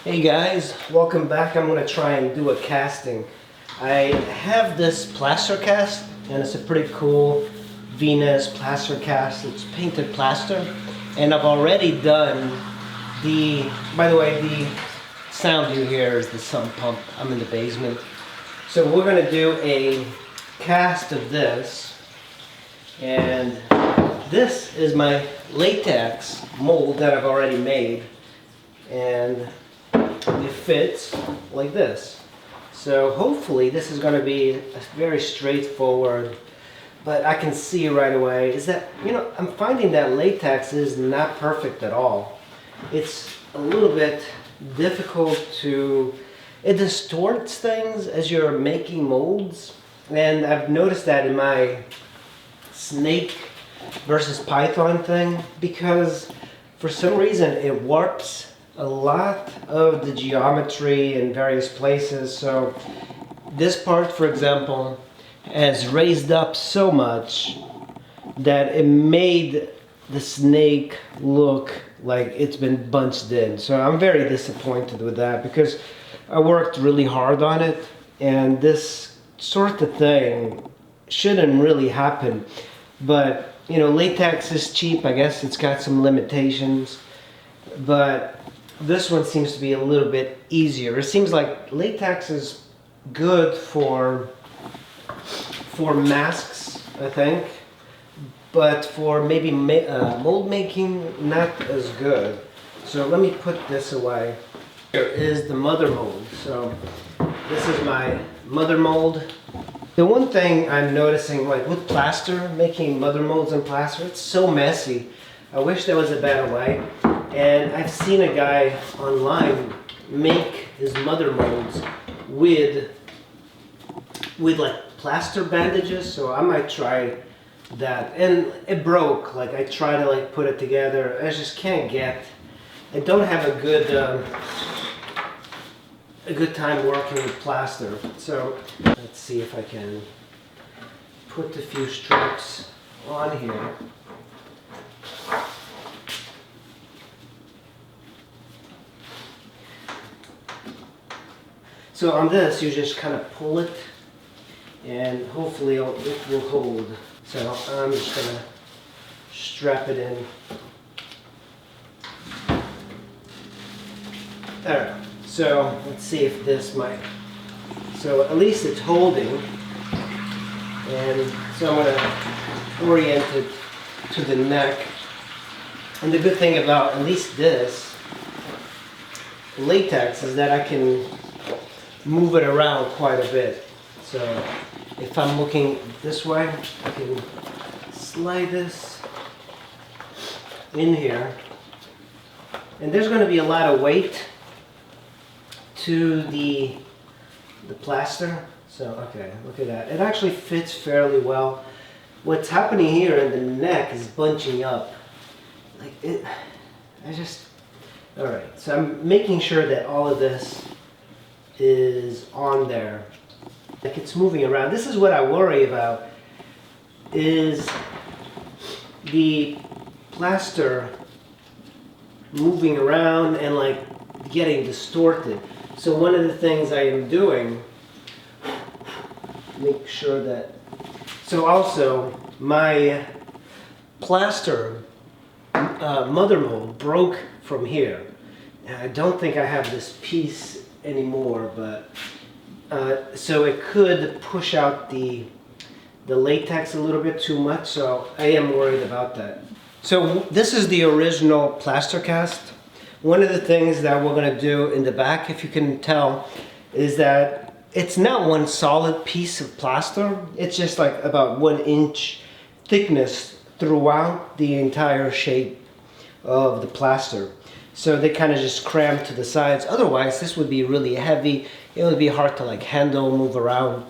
Hey guys, welcome back. I'm going to try and do a casting. I have this plaster cast and it's a pretty cool Venus plaster cast. It's painted plaster and I've already done by the way, the sound you hear is the sump pump. I'm in the basement. So we're going to do a cast of this, and this is my latex mold that I've already made, and it fits like this. So hopefully this is going to be very straightforward, but I can see right away is that, I'm finding that latex is not perfect at all. It's a little bit difficult it distorts things as you're making molds, and I've noticed that in my snake versus python thing, because for some reason it warps a lot of the geometry in various places. So this part, for example, has raised up so much that it made the snake look like it's been bunched in. So I'm very disappointed with that because I worked really hard on it, and this sort of thing shouldn't really happen. But latex is cheap. I guess it's got some limitations, but this one seems to be a little bit easier. It seems like latex is good for masks, I think, but for maybe mold making, not as good. So let me put this away. Here is the mother mold. So this is my mother mold. The one thing I'm noticing, like with plaster, making mother molds in plaster, it's so messy. I wish there was a better way. And I've seen a guy online make his mother molds with like plaster bandages, so I might try that. And it broke. Like I tried to put it together. I just can't get. I don't have a good time working with plaster. So let's see if I can put a few strokes on here. So on this, you just kind of pull it, and hopefully it will hold. So I'm just going to strap it in. There. So let's see if this might. So at least it's holding. And so I'm going to orient it to the neck. And the good thing about at least this latex is that I can move it around quite a bit. So if I'm looking this way, I can slide this in here. And there's going to be a lot of weight to the plaster. So okay, look at that. It actually fits fairly well. What's happening here in the neck is bunching up. Alright, so I'm making sure that all of this is on there. Like it's moving around. This is what I worry about, is the plaster moving around and getting distorted. So one of the things I am doing, make sure that, so also my plaster mother mold broke from here. And I don't think I have this piece anymore, but so it could push out the latex a little bit too much, so I am worried about that. So this is the original plaster cast. One of the things that we're going to do in the back, if you can tell, is that it's not one solid piece of plaster. It's just like about 1 inch thickness throughout the entire shape of the plaster. So they kind of just cram to the sides. Otherwise, this would be really heavy. It would be hard to handle, move around.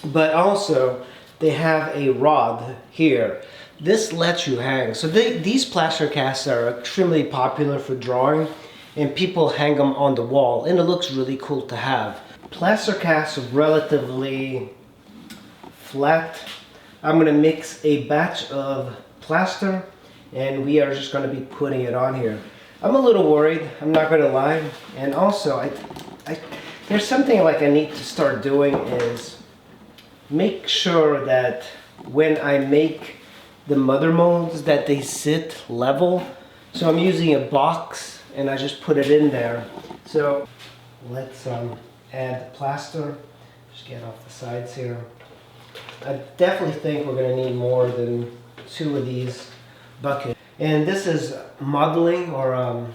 But also, they have a rod here. This lets you hang. So these plaster casts are extremely popular for drawing, and people hang them on the wall, and it looks really cool to have. Plaster casts are relatively flat. I'm going to mix a batch of plaster, and we are just going to be putting it on here. I'm a little worried, I'm not gonna lie. And also, there's something like I need to start doing is make sure that when I make the mother molds that they sit level. So I'm using a box and I just put it in there. So let's add plaster. Just get off the sides here. I definitely think we're gonna need more than 2 of these buckets. And this is modeling or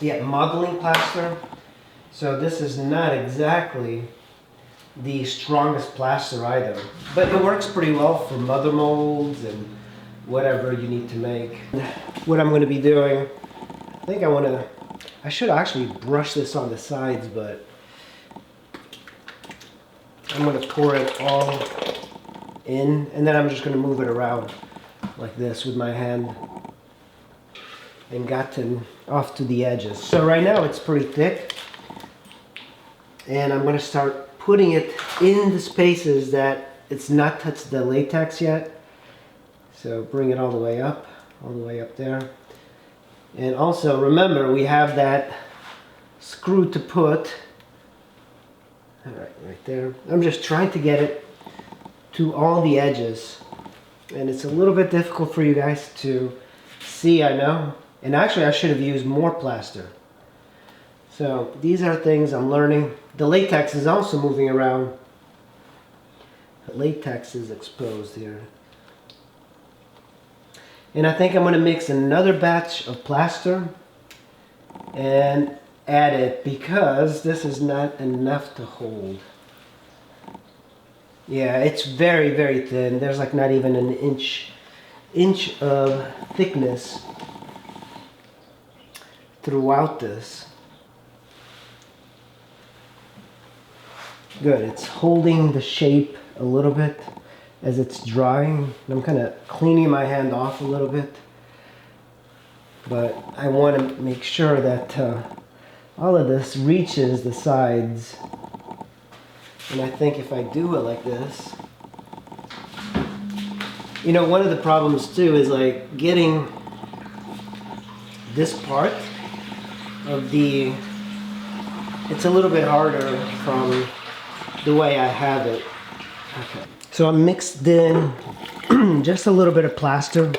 modeling plaster. So this is not exactly the strongest plaster either, but it works pretty well for mother molds and whatever you need to make. What I'm going to be doing, I should actually brush this on the sides, but I'm going to pour it all in, and then I'm just going to move it around like this with my hand and gotten off to the edges. So right now it's pretty thick, and I'm going to start putting it in the spaces that it's not touched the latex yet. So bring it all the way up there. And also remember, we have that screw to put. All right there. I'm just trying to get it to all the edges. And it's a little bit difficult for you guys to see, I know. And actually I should have used more plaster. So these are things I'm learning. The latex is also moving around. The latex is exposed here. And I think I'm going to mix another batch of plaster and add it because this is not enough to hold. Yeah, it's very, very thin. There's like not even an inch of thickness throughout this. Good, it's holding the shape a little bit as it's drying. I'm kind of cleaning my hand off a little bit, but I want to make sure that all of this reaches the sides. And I think if I do it like this, you know, one of the problems too is like getting this part of the, it's a little bit harder from the way I have it. Okay. So I mixed in just a little bit of plaster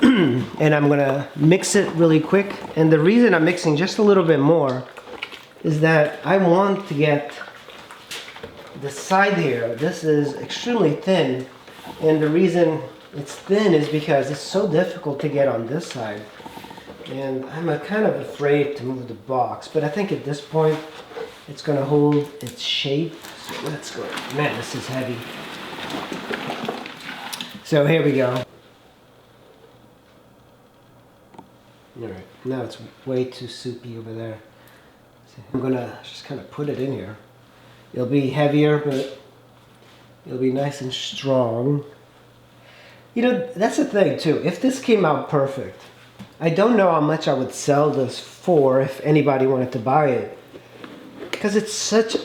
and I'm gonna mix it really quick. And the reason I'm mixing just a little bit more is that I want to get the side here. This is extremely thin, and the reason it's thin is because it's so difficult to get on this side. And I'm kind of afraid to move the box, but I think at this point it's gonna hold its shape. So let's go. Man, this is heavy. So here we go. All right, now it's way too soupy over there. So I'm gonna just kind of put it in here. It'll be heavier, but it'll be nice and strong. You know, that's the thing too. If this came out perfect, I don't know how much I would sell this for if anybody wanted to buy it. Because it's such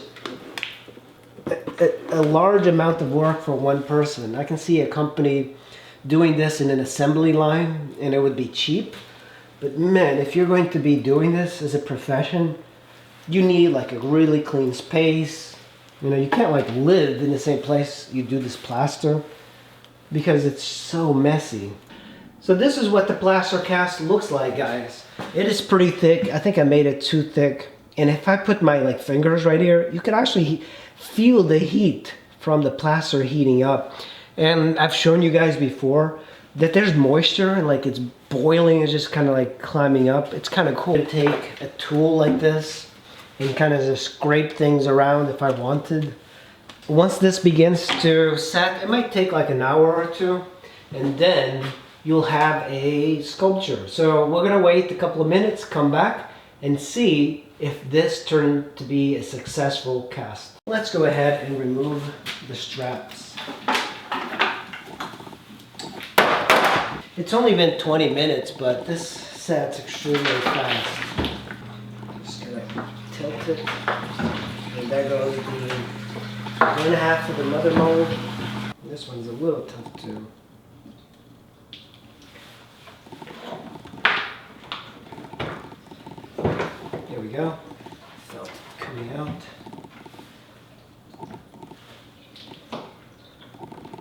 a large amount of work for one person. I can see a company doing this in an assembly line and it would be cheap. But man, if you're going to be doing this as a profession, you need like a really clean space. You know, you can't like live in the same place you do this plaster because it's so messy. So this is what the plaster cast looks like, guys. It is pretty thick. I think I made it too thick. And if I put my like fingers right here, you can actually feel the heat from the plaster heating up. And I've shown you guys before that there's moisture and like it's boiling, it's just kind of like climbing up. It's kind of cool to take a tool like this and kind of just scrape things around if I wanted. Once this begins to set, it might take like an hour or two, and then you'll have a sculpture. So we're gonna wait a couple of minutes, come back and see if this turned to be a successful cast. Let's go ahead and remove the straps. It's only been 20 minutes, but this sets extremely fast. Just gonna tilt it, and there goes the 1/2 of the mother mold. This one's a little tough too. go. Felt coming out.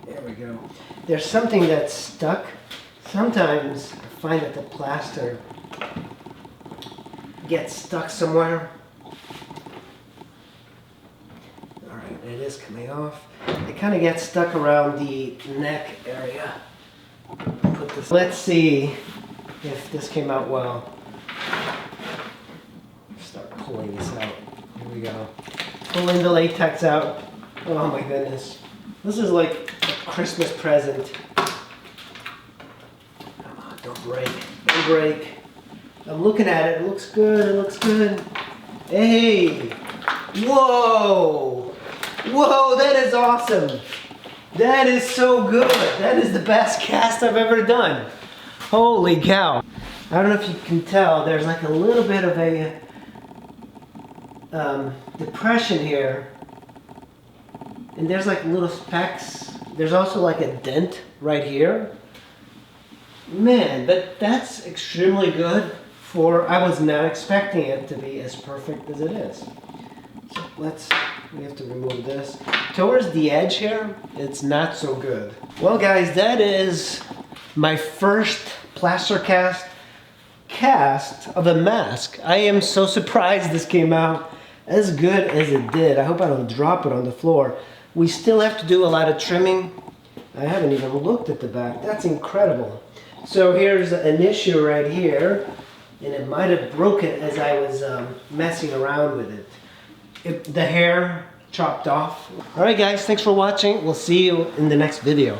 There we go. There's something that's stuck. Sometimes I find that the plaster gets stuck somewhere. Alright, it is coming off. It kind of gets stuck around the neck area. Put this. Let's see if this came out well. Start pulling this out. Here we go. Pulling the latex out. Oh my goodness. This is like a Christmas present. Come on, don't break. Don't break. I'm looking at it. It looks good. It looks good. Hey! Whoa! Whoa, that is awesome. That is so good. That is the best cast I've ever done. Holy cow. I don't know if you can tell, there's like a little bit of a depression here. And there's like little specks. There's also like a dent right here. Man, but that's extremely good for, I was not expecting it to be as perfect as it is. So we have to remove this. Towards the edge here, it's not so good. Well guys, that is my first plaster cast of a mask. I am so surprised this came out as good as it did. I hope I don't drop it on the floor. We still have to do a lot of trimming. I haven't even looked at the back. That's incredible. So here's an issue right here, and it might have broken as I was messing around with it. The hair chopped off. All right guys, thanks for watching. We'll see you in the next video.